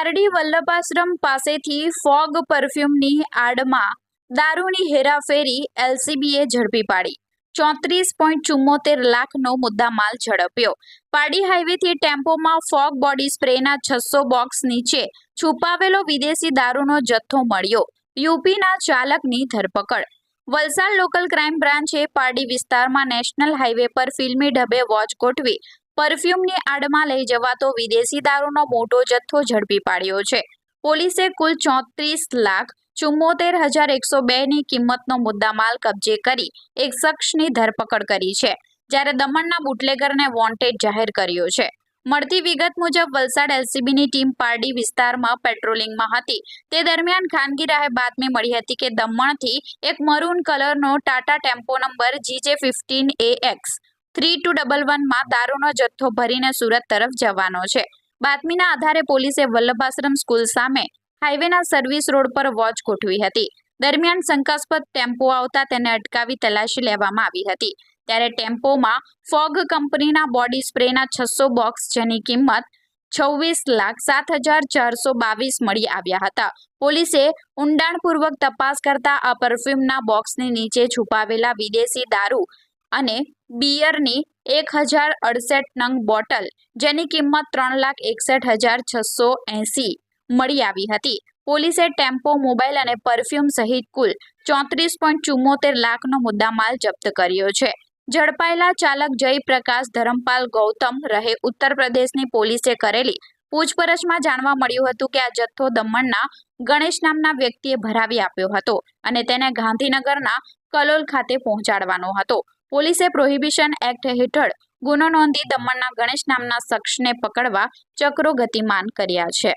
પારડી વલ્લભાશ્રમ પાસેથી ફોગ પરફ્યુમની આડમાં દારૂની હેરાફેરી એલસીબીએ ઝડપી પાડી 34.74 લાખનો મુદ્દામાલ ઝડપ્યો। પારડી હાઈવેથી ટેમ્પોમાં ફોગ બોડી સ્પ્રેના 600 બોક્સ નીચે છુપાવેલો વિદેશી દારૂનો જથ્થો મળ્યો। યુપીના ચાલકની ધરપકડ। વલસાડ લોકલ ક્રાઇમ બ્રાન્ચે પારડી વિસ્તારમાં નેશનલ હાઈવે પર ફિલ્મી ઢબે વોચ ગોઠવી પરફ્યુમની આડમાં લઈ જવાતો વિદેશી દારૂનો મોટો જથ્થો ઝડપી પાડ્યો છે। પોલીસે કુલ 34,74,102ની કિંમતનો મુદ્દામાલ કબજે કરી એક શખ્સની ધરપકડ કરી છે, જ્યારે દમણના બુટલેગરને વોન્ટેડ જાહેર કર્યો છે। મળતી વિગત મુજબ વલસાડ એલસીબીની ટીમ પારડી વિસ્તારમાં પેટ્રોલિંગમાં હતી તે દરમિયાન ખાનગી રાહે બાતમી મળી હતી કે દમણથી એક મરૂન કલરનો ટાટા ટેમ્પો નંબર GJ15AX 3211માં દારૂનો જથ્થો ભરીને સુરત તરફ જવાનો છે। બાતમીના આધારે પોલીસે વલ્લભાશ્રમ સ્કૂલ સામે હાઈવેના સર્વિસ રોડ પર વોચ ગોઠવી હતી। દરમિયાન શંકાસ્પદ ટેમ્પો આવતા તેને અટકાવી તલાશી લેવામાં આવી હતી, ત્યારે ટેમ્પોમાં ફોગ કંપનીના બોડી સ્પ્રેના 600 બોક્સ જેની કિંમત 26,07,422 મળી આવ્યા હતા। પોલીસે ઊંડાણપૂર્વક તપાસ કરતા આ પરફ્યુમના બોક્સની નીચે છુપાવેલા વિદેશી દારૂ અને બિયરની 1068 નંગ બોટલ જેની કિંમત 3,61,680 મળી આવી હતી। પોલીસે ટેમ્પો, મોબાઈલ અને પરફ્યુમ સહિત કુલ 34.74 લાખનો મુદ્દામાલ જપ્ત કર્યો છે। ઝડપાયેલા ચાલક જયપ્રકાશ ધરમપાલ ગૌતમ રહે ઉત્તર પ્રદેશની પોલીસે કરેલી પૂછપરછમાં જાણવા મળ્યું હતું કે આ જથ્થો દમણના ગણેશ નામના વ્યક્તિએ ભરાવી આપ્યો હતો અને તેને ગાંધીનગરના કલોલ ખાતે પહોંચાડવાનો હતો। પોલીસે પ્રોહિબિશન એક્ટ હેઠળ ગુનો નોંધી દમણના ગણેશ નામના શખ્સને પકડવા ચક્રો ગતિમાન કર્યા છે।